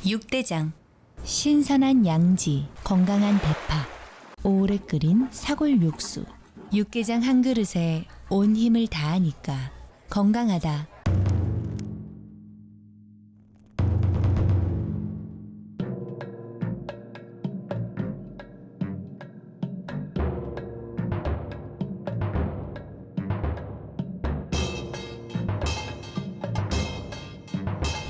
육대장. 신선한 양지, 건강한 대파, 오래 끓인 사골 육수. 육개장 한 그릇에 온 힘을 다하니까 건강하다.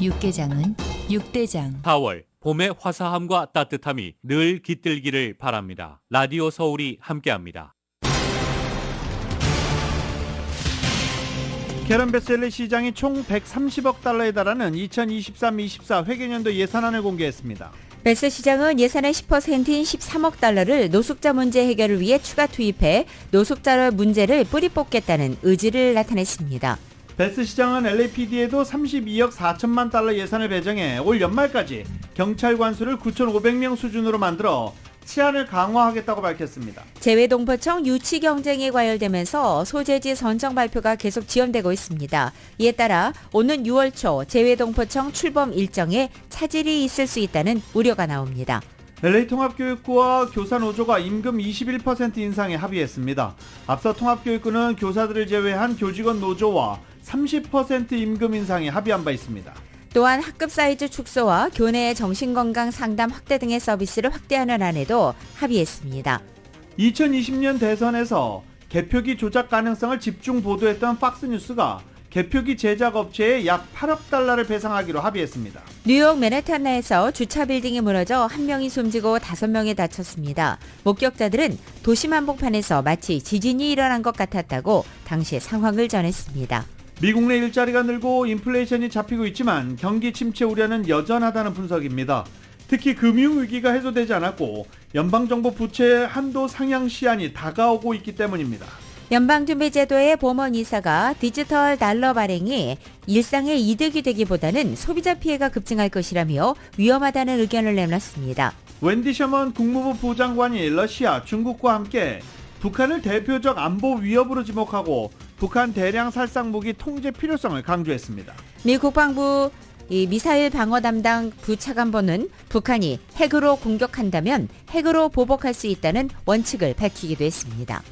육개장은 육대장. 4월 봄의 화사함과 따뜻함이 늘 깃들기를 바랍니다. 라디오 서울이 함께합니다. 캐런 베셀리 시장이 총 130억 달러에 달하는 2023-24 회계년도 예산안을 공개했습니다. 베스 시장은 예산의 10%인 13억 달러를 노숙자 문제 해결을 위해 추가 투입해 노숙자 문제를 뿌리 뽑겠다는 의지를 나타냈습니다. 베스 시장은 LAPD에도 32억 4천만 달러 예산을 배정해 올 연말까지 경찰 관수를 9,500명 수준으로 만들어 치안을 강화하겠다고 밝혔습니다. 재외동포청 유치 경쟁이 과열되면서 소재지 선정 발표가 계속 지연되고 있습니다. 이에 따라 오는 6월 초 재외동포청 출범 일정에 차질이 있을 수 있다는 우려가 나옵니다. LA 통합교육부와 교사노조가 임금 21% 인상에 합의했습니다. 앞서 통합교육부는 교사들을 제외한 교직원 노조와 30% 임금 인상에 합의한 바 있습니다. 또한 학급 사이즈 축소와 교내 정신건강 상담 확대 등의 서비스를 확대하는 안에도 합의했습니다. 2020년 대선에서 개표기 조작 가능성을 집중 보도했던 팍스뉴스가 개표기 제작 업체에 약 8억 달러를 배상하기로 합의했습니다. 뉴욕 맨해튼에서 주차 빌딩이 무너져 1명이 숨지고 5명이 다쳤습니다. 목격자들은 도심 한복판에서 마치 지진이 일어난 것 같았다고 당시 상황을 전했습니다. 미국 내 일자리가 늘고 인플레이션이 잡히고 있지만 경기 침체 우려는 여전하다는 분석입니다. 특히 금융위기가 해소되지 않았고 연방정부 부채 한도 상향 시한이 다가오고 있기 때문입니다. 연방준비제도의 보먼 이사가 디지털 달러 발행이 일상의 이득이 되기보다는 소비자 피해가 급증할 것이라며 위험하다는 의견을 내놨습니다. 웬디 셔먼 국무부 부장관이 러시아, 중국과 함께 북한을 대표적 안보 위협으로 지목하고 북한 대량 살상 무기 통제 필요성을 강조했습니다. 미 국방부 미사일 방어 담당 부차관보는 북한이 핵으로 공격한다면 핵으로 보복할 수 있다는 원칙을 밝히기도 했습니다.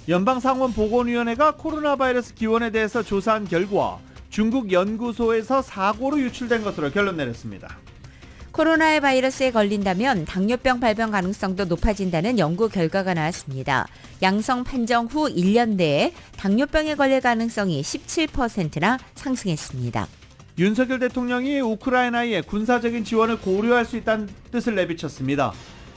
연방상원보건위원회가 코로나 바이러스 기원에 대해서 조사한 결과 중국 연구소에서 사고로 유출된 것으로 결론 내렸습니다. 코로나 바이러스에 걸린다면 당뇨병 발병 가능성도 높아진다는 연구 결과가 나왔습니다. 양성 판정 후 1년 내에 당뇨병에 걸릴 가능성이 17%나 상승했습니다. 윤석열 대통령이 우크라이나에 군사적인 지원을 고려할 수 있다는 뜻을 내비쳤습니다.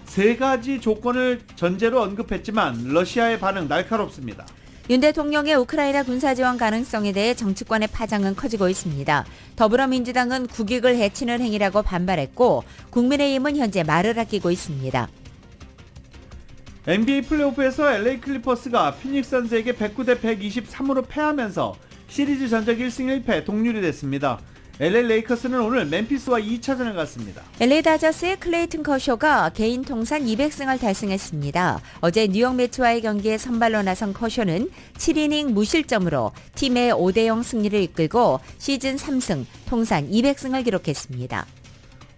3가지 조건을 전제로 언급했지만 러시아의 반응 날카롭습니다. 윤 대통령의 우크라이나 군사지원 가능성에 대해 정치권의 파장은 커지고 있습니다. 더불어민주당은 국익을 해치는 행위라고 반발했고 국민의힘은 현재 말을 아끼고 있습니다. NBA 플레이오프에서 LA 클리퍼스가 피닉스 선즈에게 109대 123으로 패하면서 시리즈 전적 1승 1패 동률이 됐습니다. LA 레이커스는 오늘 멤피스와 2차전을 갔습니다. LA 다저스의 클레이튼 커쇼가 개인 통산 200승을 달성했습니다. 어제 뉴욕 매츠와의 경기에 선발로 나선 커쇼는 7이닝 무실점으로 팀의 5대0 승리를 이끌고 시즌 3승, 통산 200승을 기록했습니다.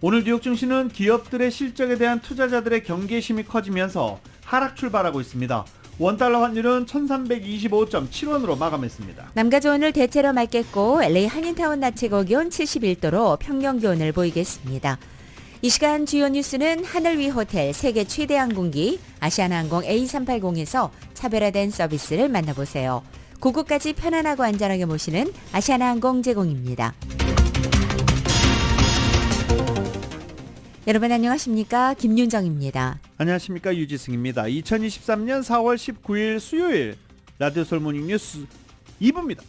오늘 뉴욕 증시는 기업들의 실적에 대한 투자자들의 경계심이 커지면서 하락 출발하고 있습니다. 원달러 환율은 1325.7원으로 마감했습니다. 남가 기온을 대체로 맑겠고 LA 한인타운 낮 최고 기온 71도로 평년 기온을 보이겠습니다. 이 시간 주요 뉴스는 하늘 위 호텔 세계 최대 항공기 아시아나항공 A380에서 차별화된 서비스를 만나보세요. 고국까지 편안하고 안전하게 모시는 아시아나항공 제공입니다. 여러분 안녕하십니까? 김윤정입니다. 안녕하십니까? 유지승입니다. 2023년 4월 19일 수요일 라디오 서울 모닝 뉴스 2부입니다.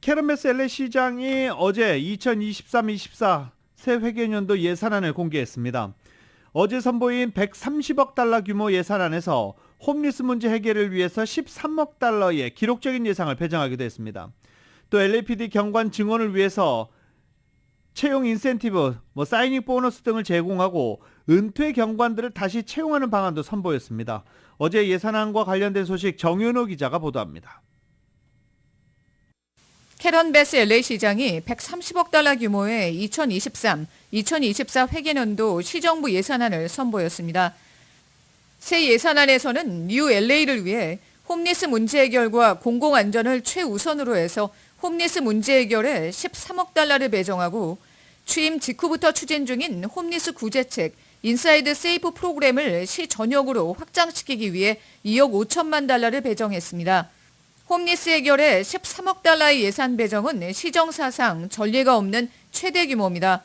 캐런 베셀리 시장이 어제 2023-24 새 회계년도 예산안을 공개했습니다. 어제 선보인 130억 달러 규모 예산안에서 홈리스 문제 해결을 위해서 13억 달러의 기록적인 예상을 배정하기도 했습니다. 또 LAPD 경관 증원을 위해서 채용 인센티브, 사이닝 보너스 등을 제공하고 은퇴 경관들을 다시 채용하는 방안도 선보였습니다. 어제 예산안과 관련된 소식 정윤호 기자가 보도합니다. 캐런 베스 LA 시장이 130억 달러 규모의 2023-2024 회계년도 시정부 예산안을 선보였습니다. 새 예산안에서는 뉴 LA를 위해 홈리스 문제 해결과 공공안전을 최우선으로 해서 홈리스 문제 해결에 13억 달러를 배정하고 취임 직후부터 추진 중인 홈리스 구제책 인사이드 세이프 프로그램을 시 전역으로 확장시키기 위해 2억 5천만 달러를 배정했습니다. 홈리스 해결에 13억 달러의 예산 배정은 시정 사상 전례가 없는 최대 규모입니다.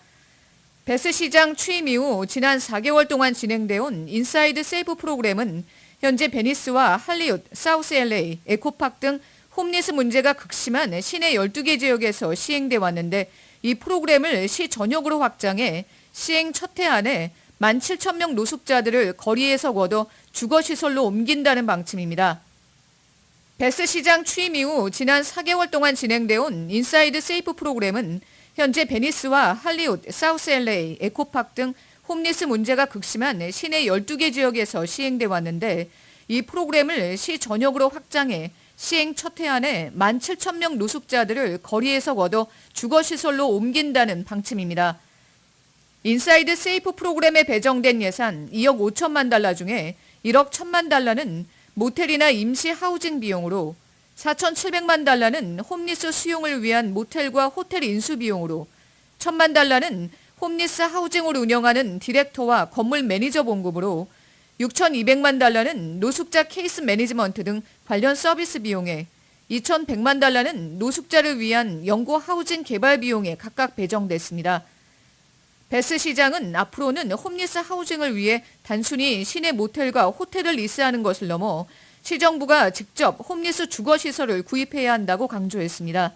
베스 시장 취임 이후 지난 4개월 동안 진행되어 온 인사이드 세이프 프로그램은 현재 베니스와 할리우드, 사우스 LA, 에코파크 등 홈리스 문제가 극심한 시내 12개 지역에서 시행돼 왔는데 이 프로그램을 시 전역으로 확장해 시행 첫 해 안에 17,000명 노숙자들을 거리에서 걷어 주거시설로 옮긴다는 방침입니다. 베스 시장 취임 이후 지난 4개월 동안 진행되어 온 인사이드 세이프 프로그램은 현재 베니스와 할리우드, 사우스 LA, 에코파크 등 홈리스 문제가 극심한 시내 12개 지역에서 시행돼 왔는데 이 프로그램을 시 전역으로 확장해 시행 첫 해 안에 17,000명 노숙자들을 거리에서 걷어 주거시설로 옮긴다는 방침입니다. 인사이드 세이프 프로그램에 배정된 예산 2억 5천만 달러 중에 1억 1천만 달러는 모텔이나 임시 하우징 비용으로 4,700만 달러는 홈리스 수용을 위한 모텔과 호텔 인수 비용으로 1,000만 달러는 홈리스 하우징을 운영하는 디렉터와 건물 매니저 봉급으로 6,200만 달러는 노숙자 케이스 매니지먼트 등 관련 서비스 비용에 2,100만 달러는 노숙자를 위한 연구 하우징 개발 비용에 각각 배정됐습니다. 베스 시장은 앞으로는 홈리스 하우징을 위해 단순히 시내 모텔과 호텔을 리스하는 것을 넘어 시정부가 직접 홈리스 주거시설을 구입해야 한다고 강조했습니다.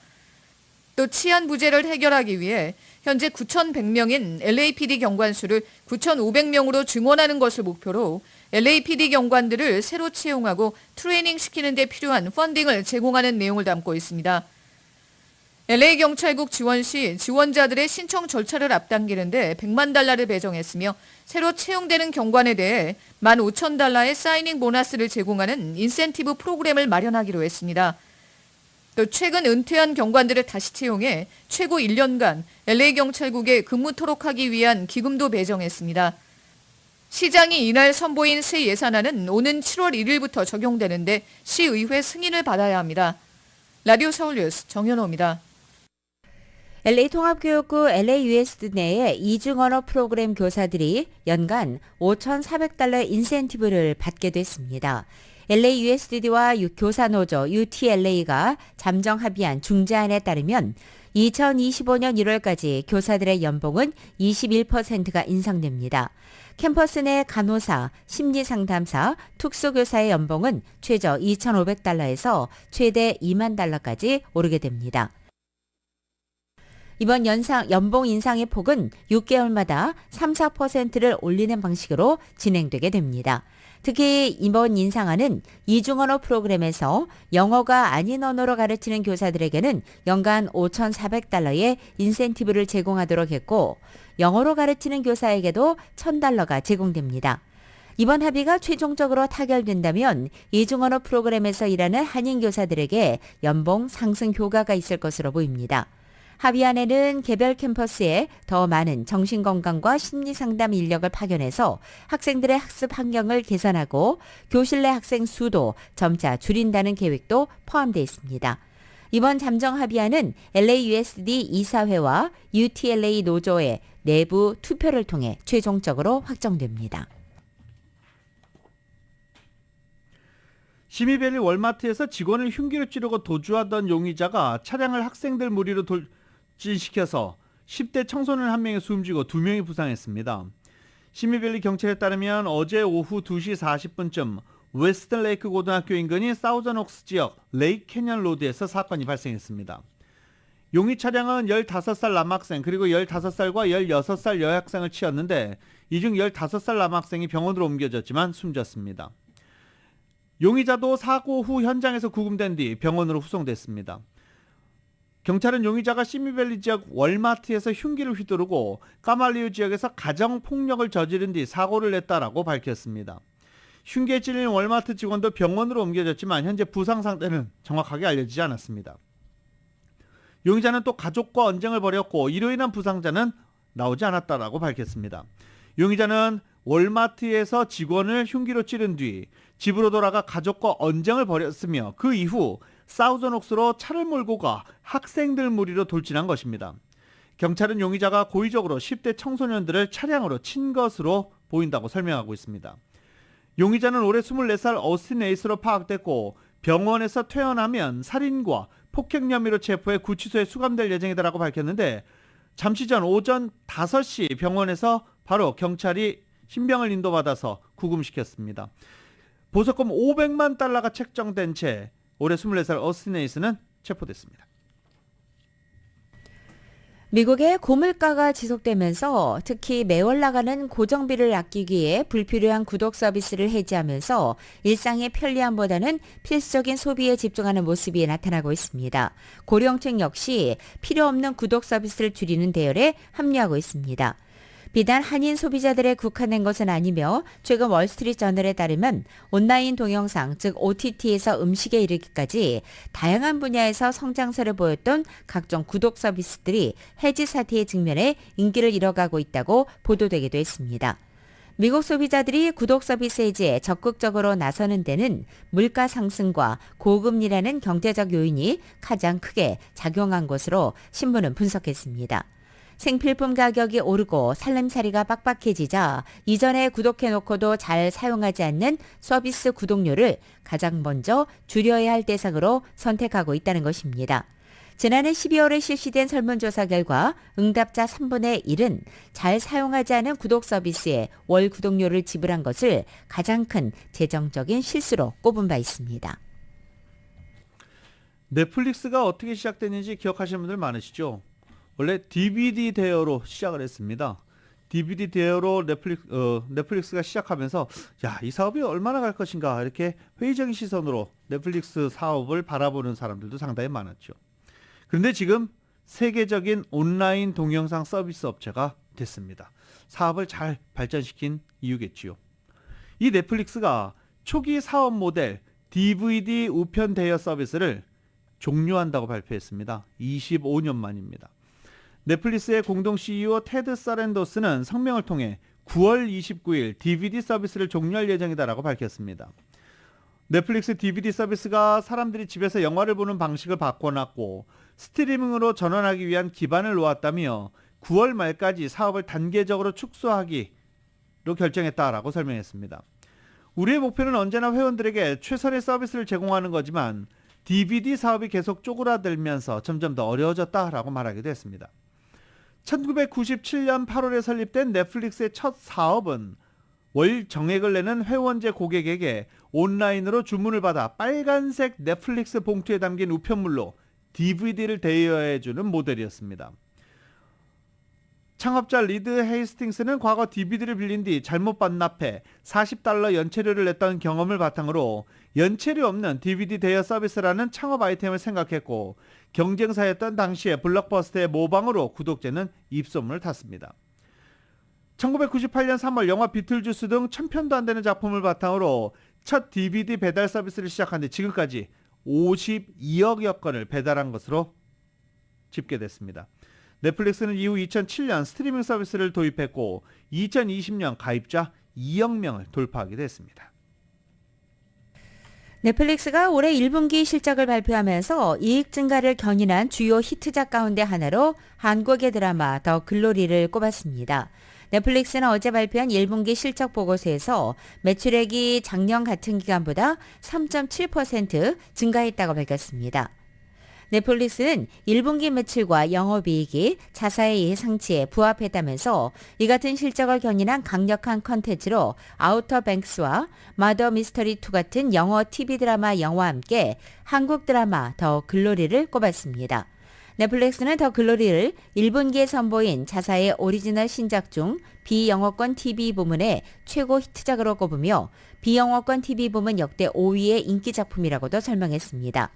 또 치안 부재를 해결하기 위해 현재 9,100명인 LAPD 경관 수를 9,500명으로 증원하는 것을 목표로 LAPD 경관들을 새로 채용하고 트레이닝 시키는 데 필요한 펀딩을 제공하는 내용을 담고 있습니다. LA경찰국 지원 시 지원자들의 신청 절차를 앞당기는데 100만 달러를 배정했으며 새로 채용되는 경관에 대해 15,000달러의 사이닝 보너스를 제공하는 인센티브 프로그램을 마련하기로 했습니다. 또 최근 은퇴한 경관들을 다시 채용해 최고 1년간 LA경찰국에 근무토록 하기 위한 기금도 배정했습니다. 시장이 이날 선보인 새 예산안은 오는 7월 1일부터 적용되는데 시의회 승인을 받아야 합니다. 라디오 서울뉴스 정현호입니다. LA 통합교육부 LAUSD 내의 이중언어 프로그램 교사들이 연간 5,400달러 인센티브를 받게 됐습니다. LAUSD와 교사노조 UTLA가 잠정 합의한 중재안에 따르면 2025년 1월까지 교사들의 연봉은 21%가 인상됩니다. 캠퍼스 내 간호사, 심리상담사, 특수교사의 연봉은 최저 2,500달러에서 최대 2만 달러까지 오르게 됩니다. 이번 연봉 인상의 폭은 6개월마다 3, 4%를 올리는 방식으로 진행되게 됩니다. 특히 이번 인상안은 이중언어 프로그램에서 영어가 아닌 언어로 가르치는 교사들에게는 연간 5,400달러의 인센티브를 제공하도록 했고 영어로 가르치는 교사에게도 1,000달러가 제공됩니다. 이번 합의가 최종적으로 타결된다면 이중언어 프로그램에서 일하는 한인 교사들에게 연봉 상승 효과가 있을 것으로 보입니다. 합의안에는 개별 캠퍼스에 더 많은 정신건강과 심리상담 인력을 파견해서 학생들의 학습 환경을 개선하고 교실 내 학생 수도 점차 줄인다는 계획도 포함되어 있습니다. 이번 잠정 합의안은 LAUSD 이사회와 UTLA 노조의 내부 투표를 통해 최종적으로 확정됩니다. 시미밸리 월마트에서 직원을 흉기로 찌르고 도주하던 용의자가 차량을 학생들 무리로 돌진시켜서 10대 청소년 1명이 숨지고 2명이 부상했습니다. 시미밸리 경찰에 따르면 어제 오후 2시 40분쯤 웨스턴 레이크 고등학교 인근인 사우전옥스 지역 레이크 캐년 로드에서 사건이 발생했습니다. 용의 차량은 15살 남학생 그리고 15살과 16살 여학생을 치었는데 이 중 15살 남학생이 병원으로 옮겨졌지만 숨졌습니다. 용의자도 사고 후 현장에서 구금된 뒤 병원으로 후송됐습니다. 경찰은 용의자가 시미밸리 지역 월마트에서 흉기를 휘두르고 까말리오 지역에서 가정폭력을 저지른 뒤 사고를 냈다라고 밝혔습니다. 흉기에 찔린 월마트 직원도 병원으로 옮겨졌지만 현재 부상 상태는 정확하게 알려지지 않았습니다. 용의자는 또 가족과 언쟁을 벌였고 이로 인한 부상자는 나오지 않았다라고 밝혔습니다. 용의자는 월마트에서 직원을 흉기로 찌른 뒤 집으로 돌아가 가족과 언쟁을 벌였으며 그 이후 사우저녹스로 차를 몰고 가 학생들 무리로 돌진한 것입니다. 경찰은 용의자가 고의적으로 10대 청소년들을 차량으로 친 것으로 보인다고 설명하고 있습니다. 용의자는 올해 24살 어스틴 에이스로 파악됐고 병원에서 퇴원하면 살인과 폭행 혐의로 체포해 구치소에 수감될 예정이다라고 밝혔는데 잠시 전 오전 5시 병원에서 바로 경찰이 신병을 인도받아서 구금시켰습니다. 보석금 500만 달러가 책정된 채 올해 24살 어스틴 에이스는 체포됐습니다. 미국의 고물가가 지속되면서 특히 매월 나가는 고정비를 아끼기 위해 불필요한 구독 서비스를 해지하면서 일상의 편리함보다는 필수적인 소비에 집중하는 모습이 나타나고 있습니다. 고령층 역시 필요 없는 구독 서비스를 줄이는 대열에 합류하고 있습니다. 비단 한인 소비자들에 국한된 것은 아니며 최근 월스트리트저널에 따르면 온라인 동영상 즉 OTT에서 음식에 이르기까지 다양한 분야에서 성장세를 보였던 각종 구독 서비스들이 해지 사태의 직면에 인기를 잃어가고 있다고 보도되기도 했습니다. 미국 소비자들이 구독 서비스 해지에 적극적으로 나서는 데는 물가 상승과 고금리라는 경제적 요인이 가장 크게 작용한 것으로 신문은 분석했습니다. 생필품 가격이 오르고 살림살이가 빡빡해지자 이전에 구독해놓고도 잘 사용하지 않는 서비스 구독료를 가장 먼저 줄여야 할 대상으로 선택하고 있다는 것입니다. 지난해 12월에 실시된 설문조사 결과 응답자 3분의 1은 잘 사용하지 않은 구독 서비스에 월 구독료를 지불한 것을 가장 큰 재정적인 실수로 꼽은 바 있습니다. 넷플릭스가 어떻게 시작됐는지 기억하시는 분들 많으시죠? 원래 DVD 대여로 시작을 했습니다. DVD 대여로 넷플릭스가 시작하면서 이 사업이 얼마나 갈 것인가 이렇게 회의적인 시선으로 넷플릭스 사업을 바라보는 사람들도 상당히 많았죠. 그런데 지금 세계적인 온라인 동영상 서비스 업체가 됐습니다. 사업을 잘 발전시킨 이유겠지요. 이 넷플릭스가 초기 사업 모델 DVD 우편 대여 서비스를 종료한다고 발표했습니다. 25년 만입니다. 넷플릭스의 공동 CEO 테드 사렌도스는 성명을 통해 9월 29일 DVD 서비스를 종료할 예정이다라고 밝혔습니다. 넷플릭스 DVD 서비스가 사람들이 집에서 영화를 보는 방식을 바꿔놨고 스트리밍으로 전환하기 위한 기반을 놓았다며 9월 말까지 사업을 단계적으로 축소하기로 결정했다라고 설명했습니다. 우리의 목표는 언제나 회원들에게 최선의 서비스를 제공하는 거지만 DVD 사업이 계속 쪼그라들면서 점점 더 어려워졌다라고 말하기도 했습니다. 1997년 8월에 설립된 넷플릭스의 첫 사업은 월 정액을 내는 회원제 고객에게 온라인으로 주문을 받아 빨간색 넷플릭스 봉투에 담긴 우편물로 DVD를 대여해주는 모델이었습니다. 창업자 리드 헤이스팅스는 과거 DVD를 빌린 뒤 잘못 반납해 $40 연체료를 냈던 경험을 바탕으로 연체료 없는 DVD 대여 서비스라는 창업 아이템을 생각했고 경쟁사였던 당시의 블록버스터의 모방으로 구독제는 입소문을 탔습니다. 1998년 3월 영화 비틀주스 등 1000편도 안 되는 작품을 바탕으로 첫 DVD 배달 서비스를 시작한 뒤 지금까지 52억여 건을 배달한 것으로 집계됐습니다. 넷플릭스는 이후 2007년 스트리밍 서비스를 도입했고 2020년 가입자 2억 명을 돌파하기도 했습니다. 넷플릭스가 올해 1분기 실적을 발표하면서 이익 증가를 견인한 주요 히트작 가운데 하나로 한국의 드라마 더 글로리를 꼽았습니다. 넷플릭스는 어제 발표한 1분기 실적 보고서에서 매출액이 작년 같은 기간보다 3.7% 증가했다고 밝혔습니다. 넷플릭스는 1분기 매출과 영업이익이 자사의 예상치에 부합했다면서 이 같은 실적을 견인한 강력한 컨텐츠로 아우터 뱅크스와 마더 미스터리2 같은 영어 TV 드라마 영화와 함께 한국 드라마 더 글로리를 꼽았습니다. 넷플릭스는 더 글로리를 1분기에 선보인 자사의 오리지널 신작 중 비영어권 TV 부문의 최고 히트작으로 꼽으며 비영어권 TV 부문 역대 5위의 인기 작품이라고도 설명했습니다.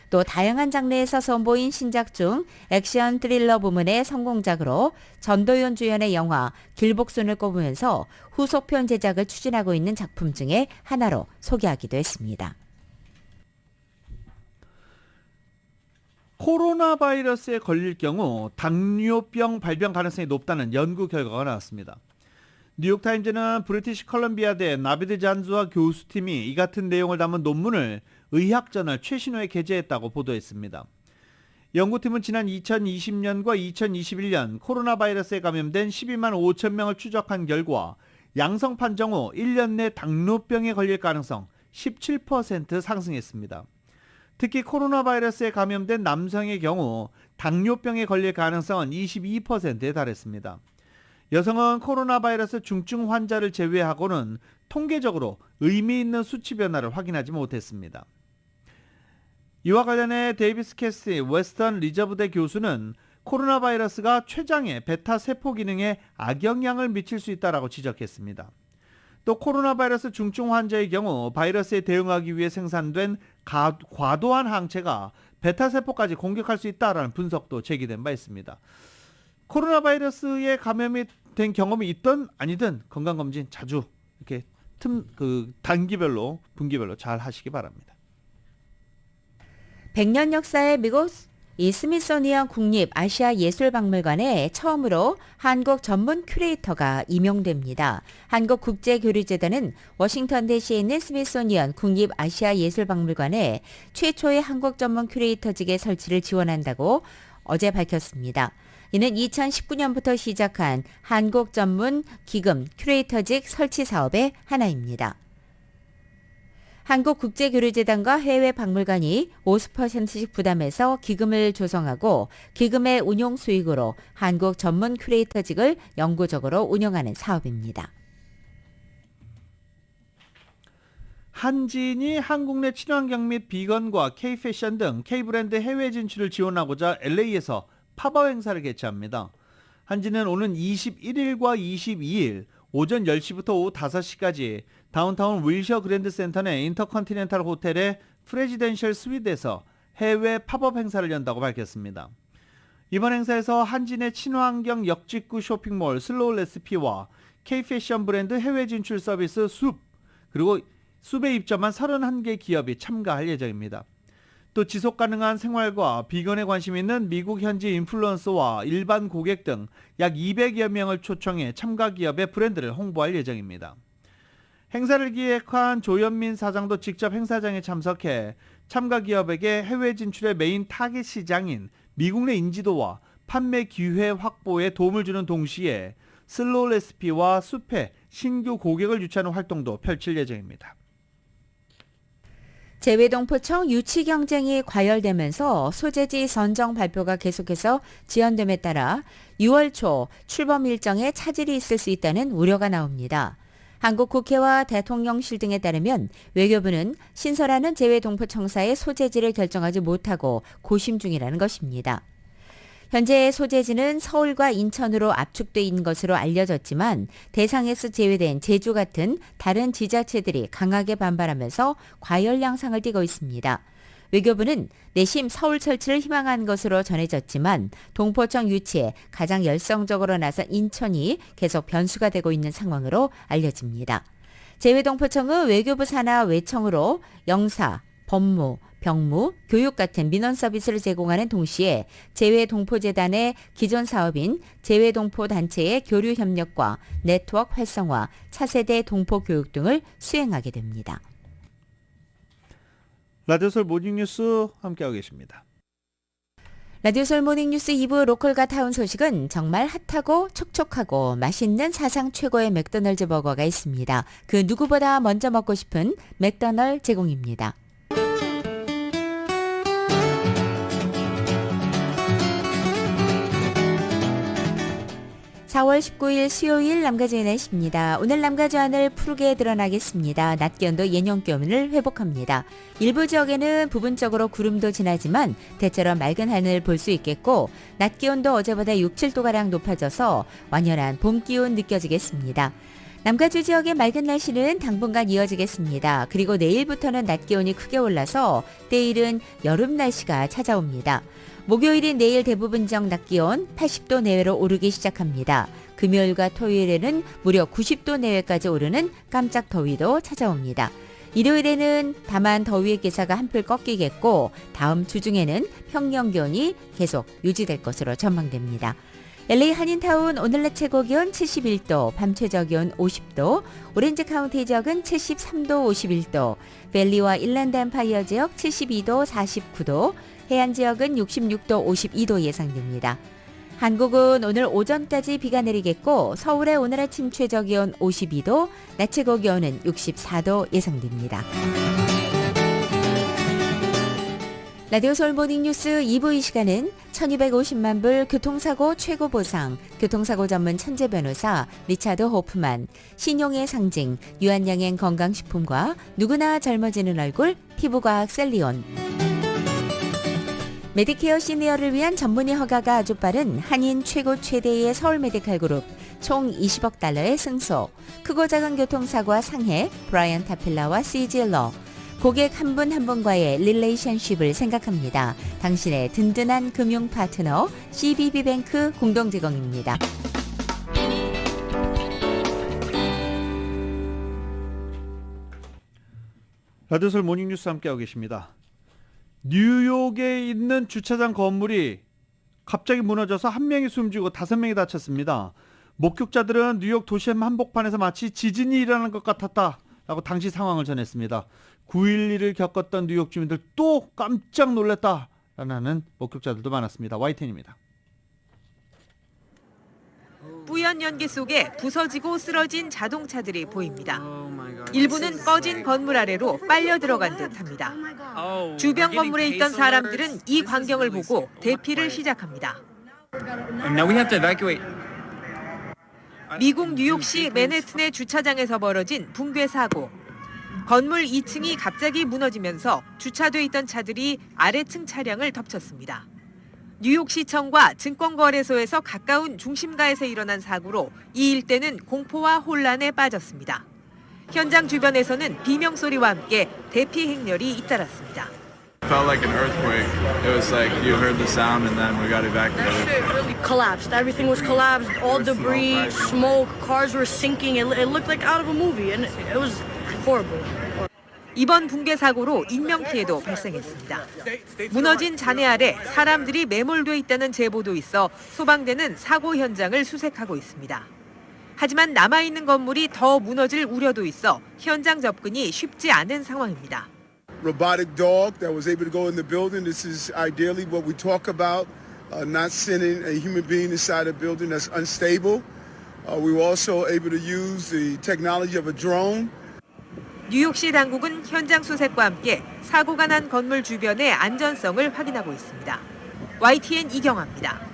또 다양한 장르에서 선보인 신작 중 액션 스릴러 부문의 성공작으로 전도연 주연의 영화 길복순을 꼽으면서 후속편 제작을 추진하고 있는 작품 중에 하나로 소개하기도 했습니다. 코로나 바이러스에 걸릴 경우 당뇨병 발병 가능성이 높다는 연구 결과가 나왔습니다. 뉴욕타임즈는 브리티시 컬럼비아대 나비드 잔즈와 교수팀이 이 같은 내용을 담은 논문을 의학저널 최신호에 게재했다고 보도했습니다. 연구팀은 지난 2020년과 2021년 코로나 바이러스에 감염된 12만 5천 명을 추적한 결과 양성 판정 후 1년 내 당뇨병에 걸릴 가능성 17% 상승했습니다. 특히 코로나 바이러스에 감염된 남성의 경우 당뇨병에 걸릴 가능성은 22%에 달했습니다. 여성은 코로나 바이러스 중증 환자를 제외하고는 통계적으로 의미 있는 수치 변화를 확인하지 못했습니다. 이와 관련해 데이비스 캐시 웨스턴 리저브대 교수는 코로나 바이러스가 췌장의 베타 세포 기능에 악영향을 미칠 수 있다고 지적했습니다. 또 코로나 바이러스 중증 환자의 경우 바이러스에 대응하기 위해 생산된 과도한 항체가 베타 세포까지 공격할 수 있다라는 분석도 제기된 바 있습니다. 코로나 바이러스에 감염이 된 경험이 있든 아니든 건강검진 자주 이렇게 단기별로 분기별로 잘 하시기 바랍니다. 100년 역사의 미국 스미소니언 국립 아시아 예술박물관에 처음으로 한국 전문 큐레이터가 임용됩니다. 한국국제교류재단은 워싱턴 DC에 있는 스미소니언 국립 아시아 예술박물관에 최초의 한국 전문 큐레이터직의 설치를 지원한다고 어제 밝혔습니다. 이는 2019년부터 시작한 한국 전문 기금 큐레이터직 설치 사업의 하나입니다. 한국국제교류재단과 해외박물관이 50%씩 부담해서 기금을 조성하고 기금의 운용 수익으로 한국 전문 큐레이터직을 영구적으로 운영하는 사업입니다. 한진이 한국 내 친환경 및 비건과 K패션 등 K브랜드 해외 진출을 지원하고자 LA에서 팝업 행사를 개최합니다. 한진은 오는 21일과 22일 오전 10시부터 오후 5시까지 다운타운 윌셔 그랜드 센터 내 인터컨티넨탈 호텔의 프레지덴셜 스윗에서 해외 팝업 행사를 연다고 밝혔습니다. 이번 행사에서 한진의 친환경 역직구 쇼핑몰 슬로우 레시피와 K패션 브랜드 해외 진출 서비스 숲, 그리고 숲에 입점한 31개 기업이 참가할 예정입니다. 또 지속가능한 생활과 비건에 관심 있는 미국 현지 인플루언서와 일반 고객 등 약 200여 명을 초청해 참가 기업의 브랜드를 홍보할 예정입니다. 행사를 기획한 조현민 사장도 직접 행사장에 참석해 참가 기업에게 해외 진출의 메인 타겟 시장인 미국 내 인지도와 판매 기회 확보에 도움을 주는 동시에 슬로우 레시피와 숲에 신규 고객을 유치하는 활동도 펼칠 예정입니다. 재외동포청 유치 경쟁이 과열되면서 소재지 선정 발표가 계속해서 지연됨에 따라 6월 초 출범 일정에 차질이 있을 수 있다는 우려가 나옵니다. 한국 국회와 대통령실 등에 따르면 외교부는 신설하는 재외동포청사의 소재지를 결정하지 못하고 고심 중이라는 것입니다. 현재 소재지는 서울과 인천으로 압축돼 있는 것으로 알려졌지만 대상에서 제외된 제주 같은 다른 지자체들이 강하게 반발하면서 과열 양상을 띠고 있습니다. 외교부는 내심 서울 설치를 희망한 것으로 전해졌지만 동포청 유치에 가장 열성적으로 나선 인천이 계속 변수가 되고 있는 상황으로 알려집니다. 재외동포청은 외교부 산하 외청으로 영사, 법무, 병무, 교육 같은 민원 서비스를 제공하는 동시에 재외동포재단의 기존 사업인 재외동포단체의 교류 협력과 네트워크 활성화, 차세대 동포 교육 등을 수행하게 됩니다. 라디오솔 모닝뉴스 함께하고 계십니다. 라디오솔 모닝뉴스 2부 로컬과 타운 소식은 정말 핫하고 촉촉하고 맛있는 사상 최고의 맥도널드 버거가 있습니다. 그 누구보다 먼저 먹고 싶은 맥도널드 제공입니다. 4월 19일 수요일 남가주의 날씨입니다. 오늘 남가주 하늘 푸르게 드러나겠습니다. 낮 기온도 예년 기온을 회복합니다. 일부 지역에는 부분적으로 구름도 지나지만 대체로 맑은 하늘 볼 수 있겠고 낮 기온도 어제보다 6, 7도가량 높아져서 완연한 봄 기온 느껴지겠습니다. 남가주 지역의 맑은 날씨는 당분간 이어지겠습니다. 그리고 내일부터는 낮 기온이 크게 올라서 때일은 여름 날씨가 찾아옵니다. 목요일인 내일 대부분 지역 낮 기온 80도 내외로 오르기 시작합니다. 금요일과 토요일에는 무려 90도 내외까지 오르는 깜짝 더위도 찾아옵니다. 일요일에는 다만 더위의 기사가 한풀 꺾이겠고 다음 주 중에는 평년 기온이 계속 유지될 것으로 전망됩니다. LA 한인타운 오늘 낮 최고 기온 71도, 밤 최저 기온 50도, 오렌지 카운티 지역은 73도, 51도, 밸리와 일랜드 엠파이어 지역 72도, 49도, 해안 지역은 66도, 52도 예상됩니다. 한국은 오늘 오전까지 비가 내리겠고 서울의 오늘 아침 최저 기온 52도, 낮 최고 기온은 64도 예상됩니다. 라디오 서울 모닝뉴스 2부 이 시간은 1250만 불 교통사고 최고 보상, 교통사고 전문 천재 변호사 리차드 호프만, 신용의 상징 유한양행 건강식품과 누구나 젊어지는 얼굴 피부과학 셀리온, 메디케어 시니어를 위한 전문의 허가가 아주 빠른 한인 최고 최대의 서울 메디칼 그룹 총 20억 달러의 승소, 크고 작은 교통사고와 상해 브라이언 타필라와 CG러, 고객 한 분 한 분과의 릴레이션십을 생각합니다. 당신의 든든한 금융 파트너 CBB뱅크 공동 제공입니다. 라디오솔 모닝뉴스 함께하고 계십니다. 뉴욕에 있는 주차장 건물이 갑자기 무너져서 한 명이 숨지고 5명이 다쳤습니다. 목격자들은 뉴욕 도심 한복판에서 마치 지진이 일어나는 것 같았다라고 당시 상황을 전했습니다. 9.11을 겪었던 뉴욕 주민들 또 깜짝 놀랐다라는 목격자들도 많았습니다. YTN입니다. 뿌연 연기 속에 부서지고 쓰러진 자동차들이 보입니다. 일부는 꺼진 건물 아래로 빨려 들어간 듯합니다. 주변 건물에 있던 사람들은 이 광경을 보고 대피를 시작합니다. 미국 뉴욕시 맨해튼의 주차장에서 벌어진 붕괴 사고. 건물 2층이 갑자기 무너지면서 주차돼 있던 차들이 아래층 차량을 덮쳤습니다. 뉴욕시청과 증권거래소에서 가까운 중심가에서 일어난 사고로 이 일대는 공포와 혼란에 빠졌습니다. 현장 주변에서는 비명소리와 함께 대피 행렬이 잇따랐습니다. Felt like an earthquake. It was like you heard the sound and then we got evacuated. That shit really collapsed. Everything was collapsed. All debris, smoke, cars were sinking. It looked like out of a movie and it was horrible. 이번 붕괴 사고로 인명피해도 발생했습니다. 무너진 잔해 아래 사람들이 매몰돼 있다는 제보도 있어 소방대는 사고 현장을 수색하고 있습니다. 하지만 남아있는 건물이 더 무너질 우려도 있어 현장 접근이 쉽지 않은 상황입니다. Robotic dog that was able to go in the building. This is ideally what we talk about, not sending a human being inside a building that's unstable. We were also able to use the technology of a drone. 뉴욕시 당국은 현장 수색과 함께 사고가 난 건물 주변의 안전성을 확인하고 있습니다. YTN 이경아입니다.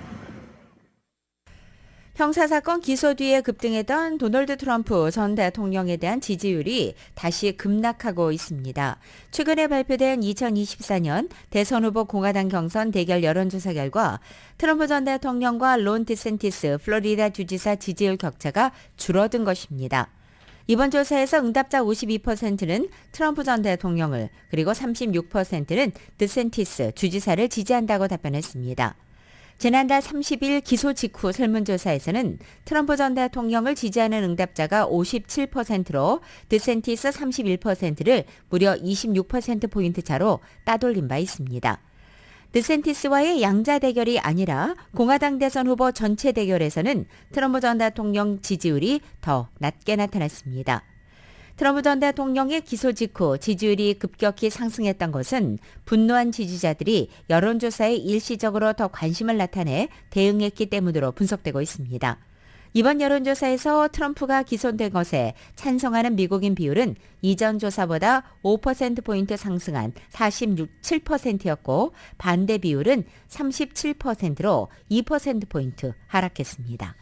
형사사건 기소 뒤에 급등했던 도널드 트럼프 전 대통령에 대한 지지율이 다시 급락하고 있습니다. 최근에 발표된 2024년 대선 후보 공화당 경선 대결 여론조사 결과 트럼프 전 대통령과 론 디센티스 플로리다 주지사 지지율 격차가 줄어든 것입니다. 이번 조사에서 응답자 52%는 트럼프 전 대통령을 그리고 36%는 디센티스 주지사를 지지한다고 답변했습니다. 지난달 30일 기소 직후 설문조사에서는 트럼프 전 대통령을 지지하는 응답자가 57%로 디센티스 31%를 무려 26%포인트 차로 따돌린 바 있습니다. 디센티스와의 양자 대결이 아니라 공화당 대선 후보 전체 대결에서는 트럼프 전 대통령 지지율이 더 낮게 나타났습니다. 트럼프 전 대통령의 기소 직후 지지율이 급격히 상승했던 것은 분노한 지지자들이 여론조사에 일시적으로 더 관심을 나타내 대응했기 때문으로 분석되고 있습니다. 이번 여론조사에서 트럼프가 기소된 것에 찬성하는 미국인 비율은 이전 조사보다 5%포인트 상승한 47%였고 반대 비율은 37%로 2%포인트 하락했습니다.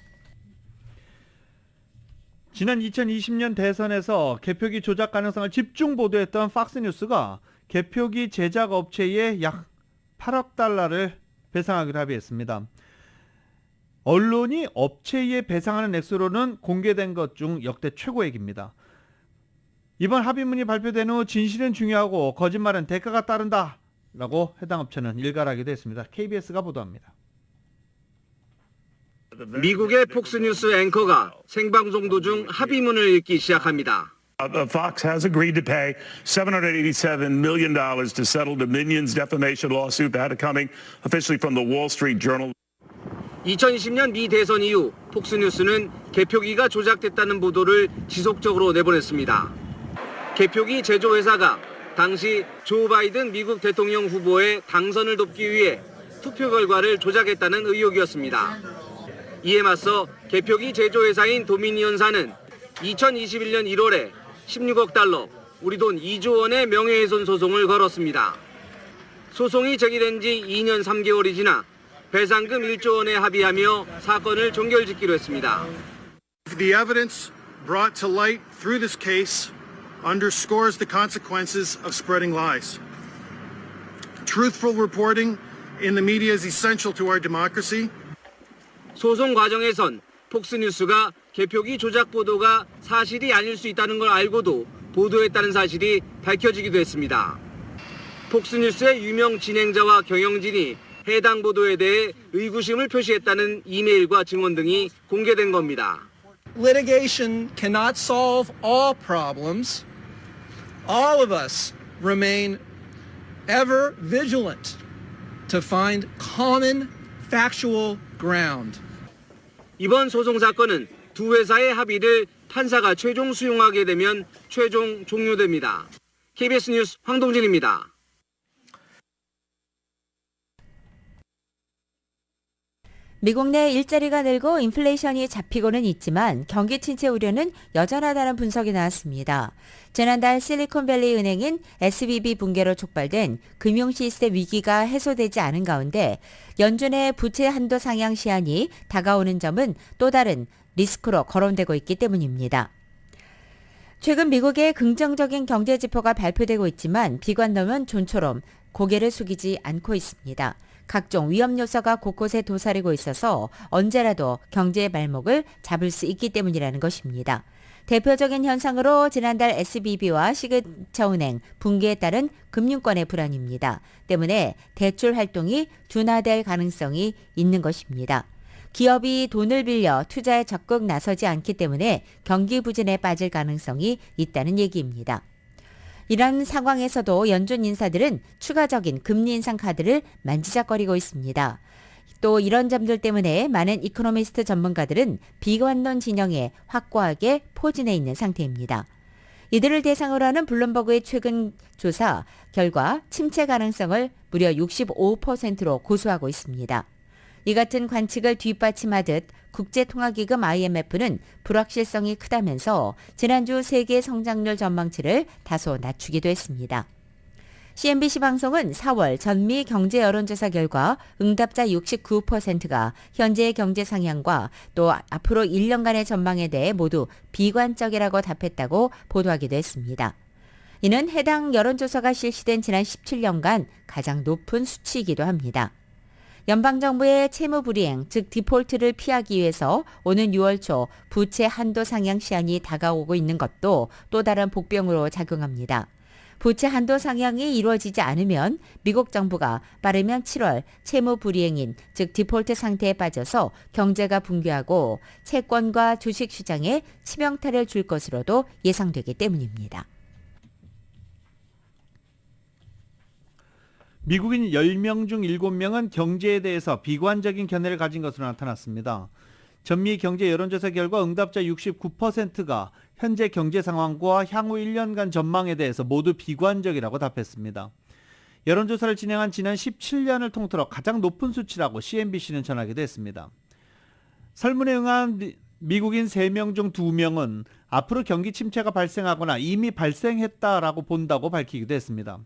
지난 2020년 대선에서 개표기 조작 가능성을 집중 보도했던 팍스뉴스가 개표기 제작 업체에 약 8억 달러를 배상하기로 합의했습니다. 언론이 업체에 배상하는 액수로는 공개된 것 중 역대 최고액입니다. 이번 합의문이 발표된 후 진실은 중요하고 거짓말은 대가가 따른다라고 해당 업체는 일갈하기도 했습니다. KBS가 보도합니다. 미국의 폭스뉴스 앵커가 생방송 도중 합의문을 읽기 시작합니다. Fox has agreed to pay $787 million to settle Dominion's defamation lawsuit that coming officially from the Wall Street Journal. 2020년 미 대선 이후 폭스뉴스는 개표기가 조작됐다는 보도를 지속적으로 내보냈습니다. 개표기 제조회사가 당시 조 바이든 미국 대통령 후보의 당선을 돕기 위해 투표 결과를 조작했다는 의혹이었습니다. 이에 맞서 개표기 제조회사인 도미니언사는 2021년 1월에 16억 달러, 우리 돈 2조 원의 명예훼손 소송을 걸었습니다. 소송이 제기된 지 2년 3개월이 지나 배상금 1조 원에 합의하며 사건을 종결짓기로 했습니다. The evidence brought to light through this case underscores the consequences of spreading lies. Truthful reporting in the media is essential to our democracy. 소송 과정에선 폭스뉴스가 개표기 조작 보도가 사실이 아닐 수 있다는 걸 알고도 보도했다는 사실이 밝혀지기도 했습니다. 폭스뉴스의 유명 진행자와 경영진이 해당 보도에 대해 의구심을 표시했다는 이메일과 증언 등이 공개된 겁니다. Litigation cannot solve all problems. All of us remain ever vigilant to find common factual ground. 이번 소송 사건은 두 회사의 합의를 판사가 최종 수용하게 되면 최종 종료됩니다. KBS 뉴스 황동진입니다. 미국 내 일자리가 늘고 인플레이션이 잡히고는 있지만 경기 침체 우려는 여전하다는 분석이 나왔습니다. 지난달 실리콘밸리 은행인 SVB 붕괴로 촉발된 금융 시스템 위기가 해소되지 않은 가운데 연준의 부채 한도 상향 시한이 다가오는 점은 또 다른 리스크로 거론되고 있기 때문입니다. 최근 미국의 긍정적인 경제 지표가 발표되고 있지만 비관론은 좀처럼 고개를 숙이지 않고 있습니다. 각종 위험 요소가 곳곳에 도사리고 있어서 언제라도 경제의 발목을 잡을 수 있기 때문이라는 것입니다. 대표적인 현상으로 지난달 SVB와 시그처은행 붕괴에 따른 금융권의 불안입니다. 때문에 대출 활동이 둔화될 가능성이 있는 것입니다. 기업이 돈을 빌려 투자에 적극 나서지 않기 때문에 경기 부진에 빠질 가능성이 있다는 얘기입니다. 이런 상황에서도 연준 인사들은 추가적인 금리 인상 카드를 만지작거리고 있습니다. 또 이런 점들 때문에 많은 이코노미스트 전문가들은 비관론 진영에 확고하게 포진해 있는 상태입니다. 이들을 대상으로 하는 블룸버그의 최근 조사 결과 침체 가능성을 무려 65%로 고수하고 있습니다. 이 같은 관측을 뒷받침하듯 국제통화기금 IMF는 불확실성이 크다면서 지난주 세계 성장률 전망치를 다소 낮추기도 했습니다. CNBC 방송은 4월 전미 경제 여론조사 결과 응답자 69%가 현재의 경제 상향과 또 앞으로 1년간의 전망에 대해 모두 비관적이라고 답했다고 보도하기도 했습니다. 이는 해당 여론조사가 실시된 지난 17년간 가장 높은 수치이기도 합니다. 연방정부의 채무 불이행, 즉 디폴트를 피하기 위해서 오는 6월 초 부채 한도 상향 시한이 다가오고 있는 것도 또 다른 복병으로 작용합니다. 부채 한도 상향이 이루어지지 않으면 미국 정부가 빠르면 7월 채무 불이행인, 즉 디폴트 상태에 빠져서 경제가 붕괴하고 채권과 주식 시장에 치명타를 줄 것으로도 예상되기 때문입니다. 미국인 10명 중 7명은 경제에 대해서 비관적인 견해를 가진 것으로 나타났습니다. 전미 경제 여론조사 결과 응답자 69%가 현재 경제 상황과 향후 1년간 전망에 대해서 모두 비관적이라고 답했습니다. 여론조사를 진행한 지난 17년을 통틀어 가장 높은 수치라고 CNBC는 전하기도 했습니다. 설문에 응한 미국인 3명 중 2명은 앞으로 경기 침체가 발생하거나 이미 발생했다라고 본다고 밝히기도 했습니다.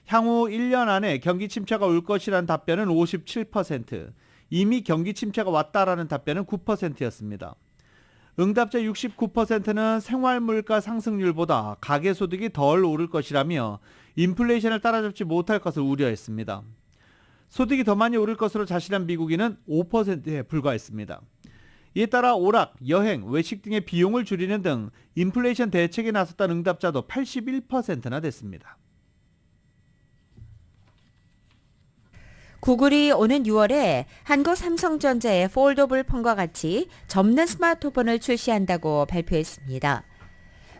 향후 1년 안에 경기 침체가 올 것이라는 답변은 57%, 이미 경기 침체가 왔다라는 답변은 9%였습니다. 응답자 69%는 생활물가 상승률보다 가계소득이 덜 오를 것이라며 인플레이션을 따라잡지 못할 것을 우려했습니다. 소득이 더 많이 오를 것으로 자신한 미국인은 5%에 불과했습니다. 이에 따라 오락, 여행, 외식 등의 비용을 줄이는 등 인플레이션 대책에 나섰다는 응답자도 81%나 됐습니다. 구글이 오는 6월에 한국 삼성전자의 폴더블 폰과 같이 접는 스마트폰을 출시한다고 발표했습니다.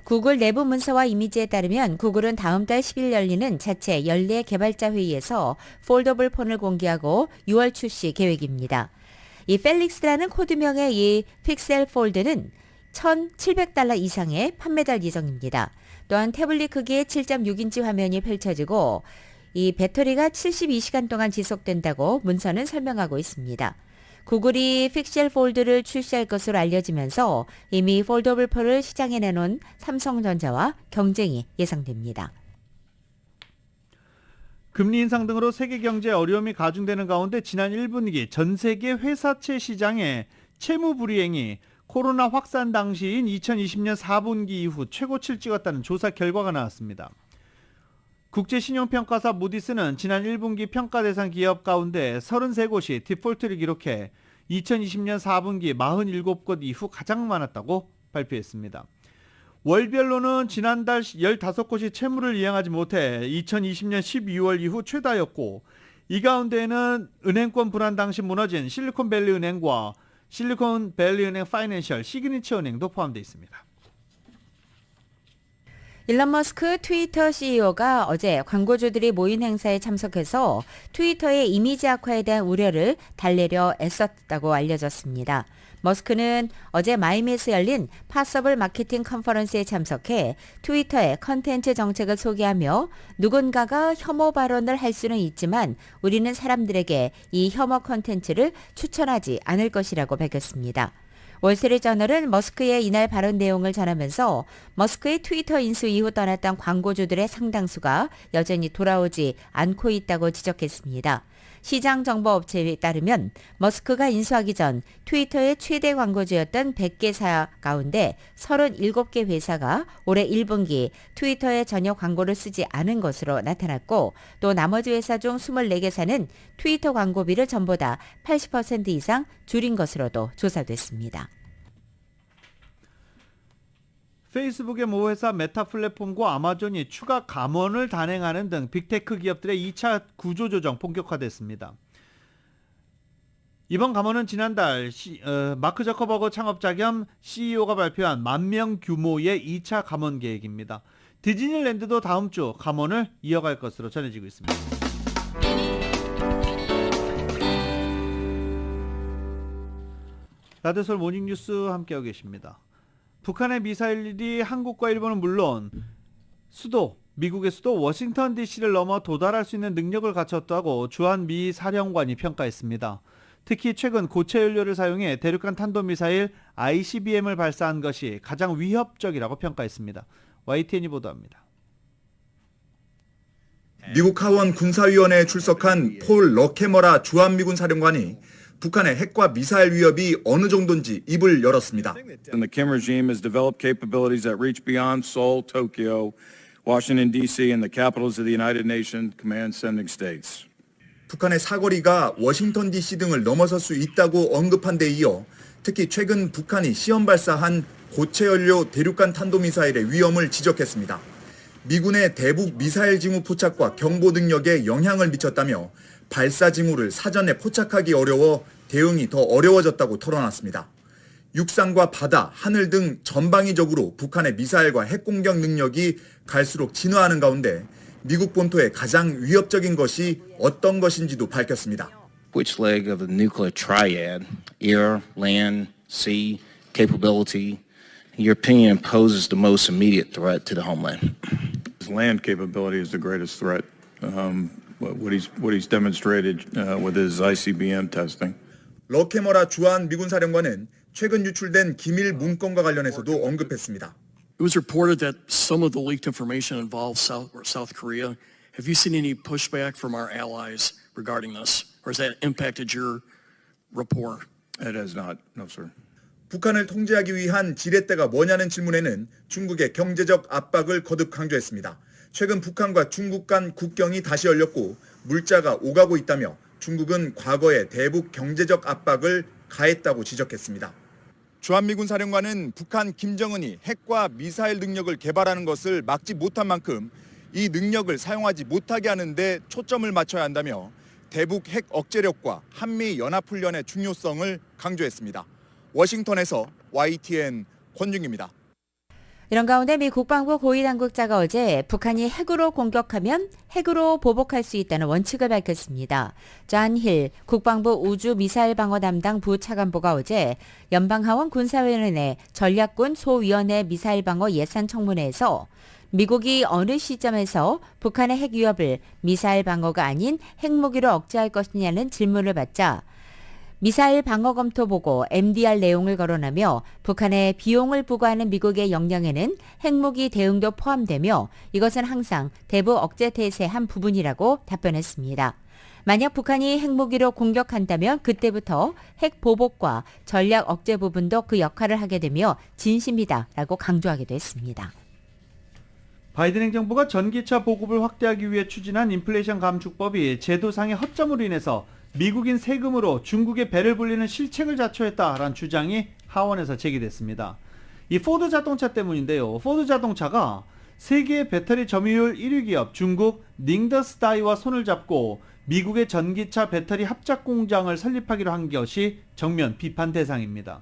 구글 내부 문서와 이미지에 따르면 구글은 다음 달 10일 열리는 자체 연례 개발자 회의에서 폴더블 폰을 공개하고 6월 출시 계획입니다. 이 펠릭스라는 코드명의 이 픽셀 폴드는 $1,700 이상에 판매될 예정입니다. 또한 태블릿 크기의 7.6인치 화면이 펼쳐지고 이 배터리가 72시간 동안 지속된다고 문서는 설명하고 있습니다. 구글이 픽셀 폴드를 출시할 것으로 알려지면서 이미 폴더블 폰을 시장에 내놓은 삼성전자와 경쟁이 예상됩니다. 금리 인상 등으로 세계 경제에 어려움이 가중되는 가운데 지난 1분기 전 세계 회사채 시장의 채무 불이행이 코로나 확산 당시인 2020년 4분기 이후 최고치를 찍었다는 조사 결과가 나왔습니다. 국제신용평가사 무디스는 지난 1분기 평가 대상 기업 가운데 33곳이 디폴트를 기록해 2020년 4분기 47곳 이후 가장 많았다고 발표했습니다. 월별로는 지난달 15곳이 채무를 이행하지 못해 2020년 12월 이후 최다였고, 이 가운데에는 은행권 불안 당시 무너진 실리콘밸리 은행과 실리콘밸리 은행 파이낸셜 시그니처 은행도 포함되어 있습니다. 일론 머스크 트위터 CEO가 어제 광고주들이 모인 행사에 참석해서 트위터의 이미지 악화에 대한 우려를 달래려 애썼다고 알려졌습니다. 머스크는 어제 마이애미에서 열린 파서블 마케팅 컨퍼런스에 참석해 트위터의 컨텐츠 정책을 소개하며 누군가가 혐오 발언을 할 수는 있지만 우리는 사람들에게 이 혐오 컨텐츠를 추천하지 않을 것이라고 밝혔습니다. 월스트리트저널은 머스크의 이날 발언 내용을 전하면서 머스크의 트위터 인수 이후 떠났던 광고주들의 상당수가 여전히 돌아오지 않고 있다고 지적했습니다. 시장정보업체에 따르면 머스크가 인수하기 전 트위터의 최대 광고주였던 100개사 가운데 37개 회사가 올해 1분기 트위터에 전혀 광고를 쓰지 않은 것으로 나타났고, 또 나머지 회사 중 24개사는 트위터 광고비를 전보다 80% 이상 줄인 것으로도 조사됐습니다. 페이스북의 모 회사 메타 플랫폼과 아마존이 추가 감원을 단행하는 등 빅테크 기업들의 2차 구조조정 본격화됐습니다. 이번 감원은 지난달 마크 저커버그 창업자 겸 CEO가 발표한 10,000명 규모의 2차 감원 계획입니다. 디즈니랜드도 다음 주 감원을 이어갈 것으로 전해지고 있습니다. 라디오서울 모닝뉴스 함께하고 계십니다. 북한의 미사일이 한국과 일본은 물론 미국의 수도 워싱턴 DC를 넘어 도달할 수 있는 능력을 갖췄다고 주한 미 사령관이 평가했습니다. 특히 최근 고체 연료를 사용해 대륙간 탄도미사일 ICBM을 발사한 것이 가장 위협적이라고 평가했습니다. YTN이 보도합니다. 미국 하원 군사위원회에 출석한 폴 러케머라 주한미군 사령관이 북한의 핵과 미사일 위협이 어느 정도인지 입을 열었습니다. And the Kim regime has developed capabilities that reach beyond Seoul, Tokyo, Washington D.C. and the capitals of the United Nations command sending states. 북한의 사거리가 워싱턴 DC 등을 넘어설 수 있다고 언급한 데 이어 특히 최근 북한이 시험 발사한 고체 연료 대륙간 탄도미사일의 위험을 지적했습니다. 미군의 대북 미사일 징후 포착과 경보 능력에 영향을 미쳤다며 발사 징후를 사전에 포착하기 어려워 대응이 더 어려워졌다고 털어놨습니다. 육상과 바다, 하늘 등 전방위적으로 북한의 미사일과 핵 공격 능력이 갈수록 진화하는 가운데 미국 본토의 가장 위협적인 것이 어떤 것인지도 밝혔습니다. Which leg of the nuclear triad, air, land, sea, capability, in your opinion, poses the most immediate threat to the homeland? His land capability is the greatest threat. What he's demonstrated with his ICBM testing. 러케머라 주한 미군 사령관은 최근 유출된 기밀 문건과 관련해서도 언급했습니다. It was reported that some of the leaked information involved South Korea. Have you seen any pushback from our allies regarding this, or has that impacted your rapport? It has not, no, sir. 북한을 통제하기 위한 지렛대가 뭐냐는 질문에는 중국의 경제적 압박을 거듭 강조했습니다. 최근 북한과 중국 간 국경이 다시 열렸고 물자가 오가고 있다며 중국은 과거에 대북 경제적 압박을 가했다고 지적했습니다. 주한미군 사령관은 북한 김정은이 핵과 미사일 능력을 개발하는 것을 막지 못한 만큼 이 능력을 사용하지 못하게 하는 데 초점을 맞춰야 한다며 대북 핵 억제력과 한미 연합훈련의 중요성을 강조했습니다. 워싱턴에서 YTN 권중입니다. 이런 가운데 미 국방부 고위당국자가 어제 북한이 핵으로 공격하면 핵으로 보복할 수 있다는 원칙을 밝혔습니다. 존 힐 국방부 우주미사일 방어 담당 부차관보가 어제 연방하원 군사위원회 전략군 소위원회 미사일 방어 예산 청문회에서 미국이 어느 시점에서 북한의 핵 위협을 미사일 방어가 아닌 핵무기로 억제할 것이냐는 질문을 받자 미사일 방어 검토 보고 MDR 내용을 거론하며 북한에 비용을 부과하는 미국의 역량에는 핵무기 대응도 포함되며 이것은 항상 대북 억제 태세의 한 부분이라고 답변했습니다. 만약 북한이 핵무기로 공격한다면 그때부터 핵 보복과 전략 억제 부분도 그 역할을 하게 되며 진심이다라고 강조하기도 했습니다. 바이든 행정부가 전기차 보급을 확대하기 위해 추진한 인플레이션 감축법이 제도상의 허점으로 인해서 미국인 세금으로 중국의 배를 불리는 실책을 자초했다라는 주장이 하원에서 제기됐습니다. 이 포드 자동차 때문인데요. 포드 자동차가 세계 배터리 점유율 1위 기업 중국 닝더스다이와 손을 잡고 미국의 전기차 배터리 합작 공장을 설립하기로 한 것이 정면 비판 대상입니다.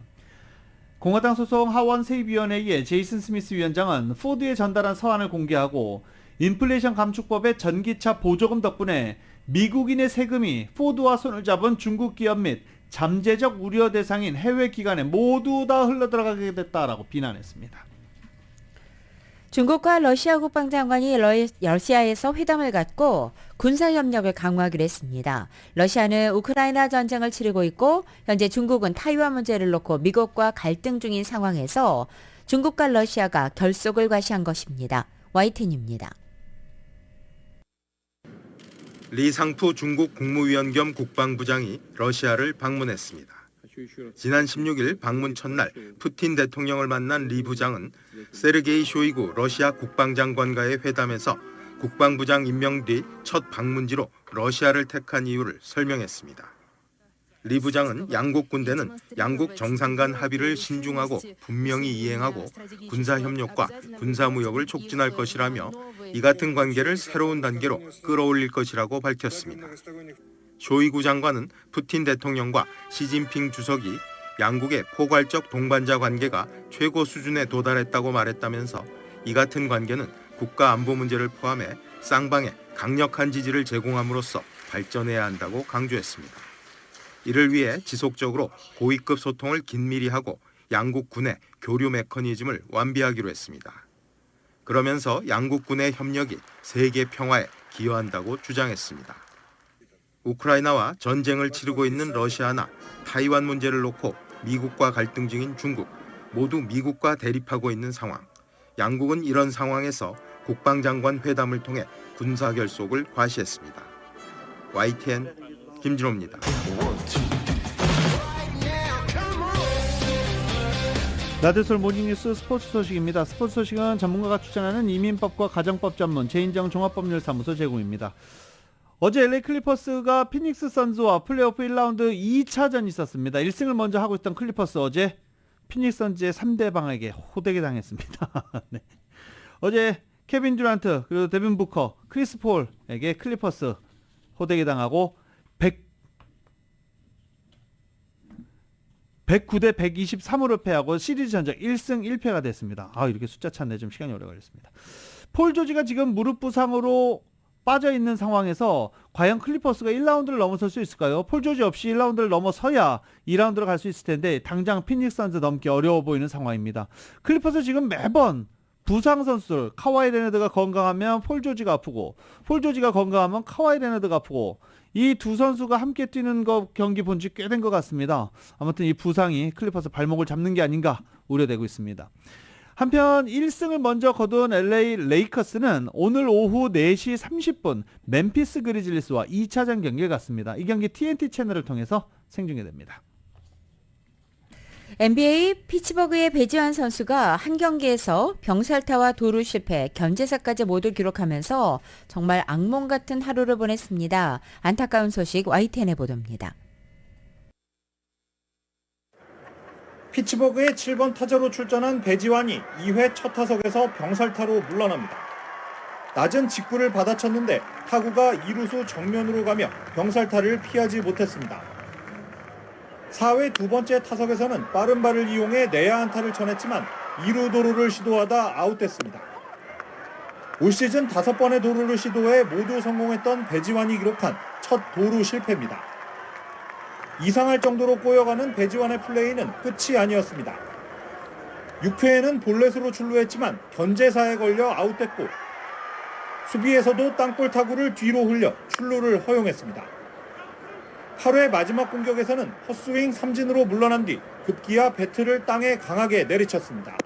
공화당 소속 하원 세입위원회의 제이슨 스미스 위원장은 포드에 전달한 서한을 공개하고 인플레이션 감축법의 전기차 보조금 덕분에 미국인의 세금이 포드와 손을 잡은 중국 기업 및 잠재적 우려 대상인 해외 기관에 모두 다 흘러들어가게 됐다라고 비난했습니다. 중국과 러시아 국방장관이 러시아에서 회담을 갖고 군사협력을 강화하기로 했습니다. 러시아는 우크라이나 전쟁을 치르고 있고 현재 중국은 타이완 문제를 놓고 미국과 갈등 중인 상황에서 중국과 러시아가 결속을 과시한 것입니다. YTN입니다. 리상푸 중국 국무위원 겸 국방부장이 러시아를 방문했습니다. 지난 16일 방문 첫날 푸틴 대통령을 만난 리 부장은 세르게이 쇼이구 러시아 국방장관과의 회담에서 국방부장 임명 뒤 첫 방문지로 러시아를 택한 이유를 설명했습니다. 리 부장은 양국 군대는 양국 정상 간 합의를 신중하고 분명히 이행하고 군사협력과 군사무역을 촉진할 것이라며 이 같은 관계를 새로운 단계로 끌어올릴 것이라고 밝혔습니다. 쇼이구 장관은 푸틴 대통령과 시진핑 주석이 양국의 포괄적 동반자 관계가 최고 수준에 도달했다고 말했다면서 이 같은 관계는 국가 안보 문제를 포함해 쌍방에 강력한 지지를 제공함으로써 발전해야 한다고 강조했습니다. 이를 위해 지속적으로 고위급 소통을 긴밀히 하고 양국 군의 교류 메커니즘을 완비하기로 했습니다. 그러면서 양국 군의 협력이 세계 평화에 기여한다고 주장했습니다. 우크라이나와 전쟁을 치르고 있는 러시아나 타이완 문제를 놓고 미국과 갈등 중인 중국, 모두 미국과 대립하고 있는 상황. 양국은 이런 상황에서 국방장관 회담을 통해 군사 결속을 과시했습니다. YTN 김진호입니다. 나들솔 모닝뉴스 스포츠 소식입니다. 스포츠 소식은 전문가가 추천하는 이민법과 가정법 전문 제인정 종합법률사무소 제공입니다. 어제 LA 클리퍼스가 피닉스 선즈와 플레이오프 1라운드 2차전이 있었습니다. 1승을 먼저 하고 있던 클리퍼스 어제 피닉스 선즈의 3대방에게 호되게 당했습니다. 네. 어제 케빈 듀란트 그리고 데빈 부커, 크리스 폴에게 클리퍼스 호되게 당하고 109대 123으로 패하고 시리즈 전적 1승 1패가 됐습니다. 이렇게 숫자 찾네 좀 시간이 오래 걸렸습니다. 폴 조지가 지금 무릎 부상으로 빠져있는 상황에서 과연 클리퍼스가 1라운드를 넘어설 수 있을까요? 폴 조지 없이 1라운드를 넘어서야 2라운드로 갈 수 있을 텐데 당장 피닉스 선즈 넘기 어려워 보이는 상황입니다. 클리퍼스 지금 매번 부상 선수들 카와이 레너드가 건강하면 폴 조지가 아프고 폴 조지가 건강하면 카와이 레너드가 아프고 이 두 선수가 함께 뛰는 경기 본 지 꽤 된 것 같습니다. 아무튼 이 부상이 클리퍼스 발목을 잡는 게 아닌가 우려되고 있습니다. 한편 1승을 먼저 거둔 LA 레이커스는 오늘 오후 4시 30분 멤피스 그리즐리스와 2차전 경기를 갖습니다. 이 경기 TNT 채널을 통해서 생중계 됩니다. NBA 피츠버그의 배지환 선수가 한 경기에서 병살타와 도루 실패, 견제사까지 모두 기록하면서 정말 악몽 같은 하루를 보냈습니다. 안타까운 소식 YTN의 보도입니다. 피츠버그의 7번 타자로 출전한 배지환이 2회 첫 타석에서 병살타로 물러납니다. 낮은 직구를 받아쳤는데 타구가 2루수 정면으로 가며 병살타를 피하지 못했습니다. 4회 두 번째 타석에서는 빠른 발을 이용해 내야 안타를 쳐냈지만 2루 도루를 시도하다 아웃됐습니다. 올 시즌 5번의 도루를 시도해 모두 성공했던 배지환이 기록한 첫 도루 실패입니다. 이상할 정도로 꼬여가는 배지환의 플레이는 끝이 아니었습니다. 6회에는 볼넷으로 출루했지만 견제사에 걸려 아웃됐고 수비에서도 땅볼 타구를 뒤로 흘려 출루를 허용했습니다. 8회 마지막 공격에서는 헛스윙 삼진으로 물러난 뒤 급기야 배트를 땅에 강하게 내리쳤습니다.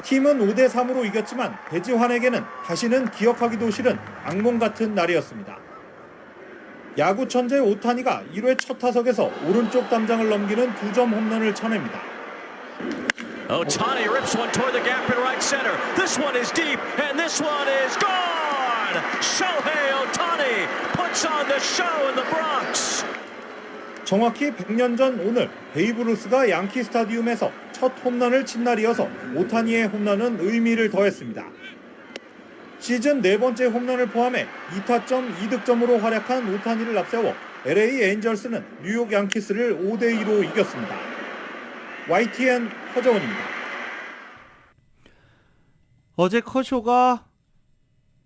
팀은 5대3으로 이겼지만 배지환에게는 다시는 기억하기도 싫은 악몽 같은 날이었습니다. 야구 천재 오타니가 1회 첫 타석에서 오른쪽 담장을 넘기는 2점 홈런을 쳐냅니다. Ohtani rips one toward the gap in right center. This one is deep, and this one is gone! Shohei Ohtani puts on the show in the Bronx. 정확히 100년 전 오늘 베이브 루스가 양키 스타디움에서 첫 홈런을 친 날이어서 오타니의 홈런은 의미를 더했습니다. 시즌 4번째 홈런을 포함해 2타점 2득점으로 활약한 오타니를 앞세워 LA 엔젤스는 뉴욕 양키스를 5대2로 이겼습니다. YTN 허정원입니다. 어제 커쇼가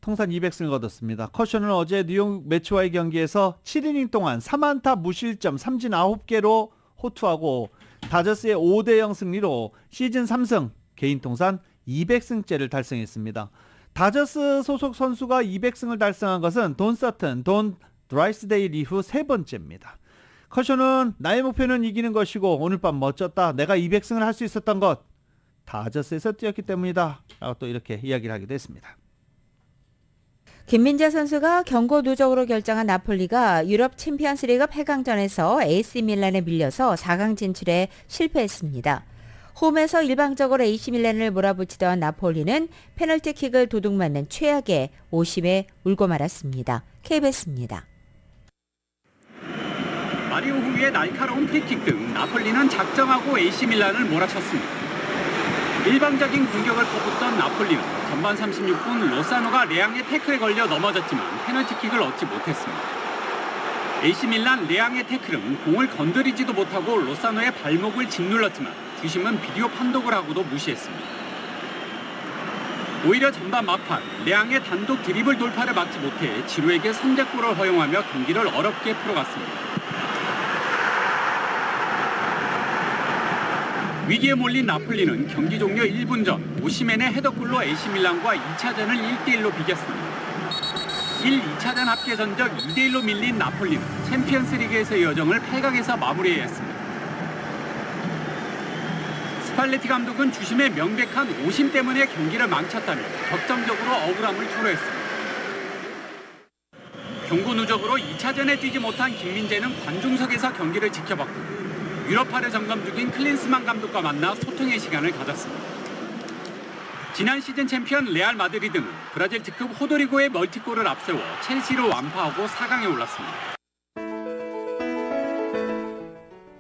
통산 200승을 거뒀습니다. 커쇼는 어제 뉴욕 매츠와의 경기에서 7이닝 동안 3안타 무실점 삼진 9개로 호투하고 다저스의 5대0 승리로 시즌 3승 개인 통산 200승째를 달성했습니다. 다저스 소속 선수가 200승을 달성한 것은 돈 서튼, 돈 드라이스데일 이후 3번째입니다. 커쇼는 나의 목표는 이기는 것이고 오늘 밤 멋졌다. 내가 200승을 할 수 있었던 것. 다저스에서 뛰었기 때문이다. 라고 또 이렇게 이야기를 하기도 했습니다. 김민재 선수가 경고 누적으로 결정한 나폴리가 유럽 챔피언스리그 8강전에서 AC 밀란에 밀려서 4강 진출에 실패했습니다. 홈에서 일방적으로 AC 밀란을 몰아붙이던 나폴리는 페널티킥을 도둑맞는 최악의 오심에 울고 말았습니다. KBS입니다. 마리오 후위의 날카로운 프리킥 등 나폴리는 작정하고 AC 밀란을 몰아쳤습니다. 일방적인 공격을 퍼붓던 나폴리는 전반 36분 로사노가 레앙의 태클에 걸려 넘어졌지만 페널티킥을 얻지 못했습니다. AC 밀란 레앙의 태클은 공을 건드리지도 못하고 로사노의 발목을 짓눌렀지만 주심은 비디오 판독을 하고도 무시했습니다. 오히려 전반 막판 레앙의 단독 드리블 돌파를 막지 못해 지루에게 선제골을 허용하며 경기를 어렵게 풀어갔습니다. 위기에 몰린 나폴리는 경기 종료 1분 전 오시멘의 헤더골로 AC 밀란과 2차전을 1대1로 비겼습니다. 1, 2차전 합계 전적 2대1로 밀린 나폴리는 챔피언스리그에서의 여정을 8강에서 마무리해야 했습니다. 스팔레티 감독은 주심의 명백한 오심 때문에 경기를 망쳤다며 격정적으로 억울함을 토로했습니다. 경고 누적으로 2차전에 뛰지 못한 김민재는 관중석에서 경기를 지켜봤고 유럽파를 점검 중인 클린스만 감독과 만나 소통의 시간을 가졌습니다. 지난 시즌 챔피언 레알 마드리드는 브라질 특급 호드리고의 멀티골을 앞세워 첼시를 완파하고 4강에 올랐습니다.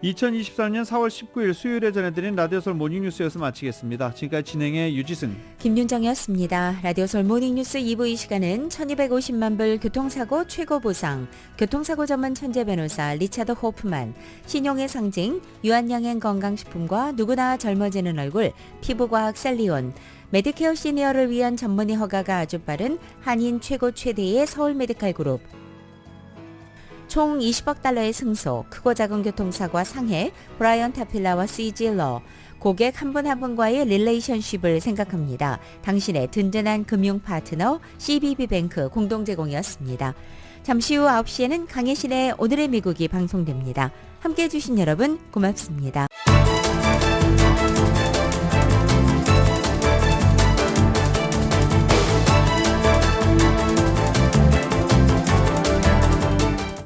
2024년 4월 19일 수요일에 전해드린 라디오솔 모닝뉴스에서 마치겠습니다. 지금까지 진행의 유지승, 김윤정이었습니다. 라디오솔 모닝뉴스 2부 이 시간은 1250만 불 교통사고 최고 보상, 교통사고 전문 천재 변호사 리차드 호프만, 신용의 상징 유한양행 건강식품과 누구나 젊어지는 얼굴 피부과학 셀리온, 메디케어 시니어를 위한 전문의 허가가 아주 빠른 한인 최고 최대의 서울 메디칼 그룹, 총 20억 달러의 승소, 크고 작은 교통사고와 상해, 브라이언 타필라와 CG러, 고객 한 분 한 분과의 릴레이션십을 생각합니다. 당신의 든든한 금융 파트너 CBB뱅크 공동 제공이었습니다. 잠시 후 9시에는 강혜신의 오늘의 미국이 방송됩니다. 함께해 주신 여러분 고맙습니다.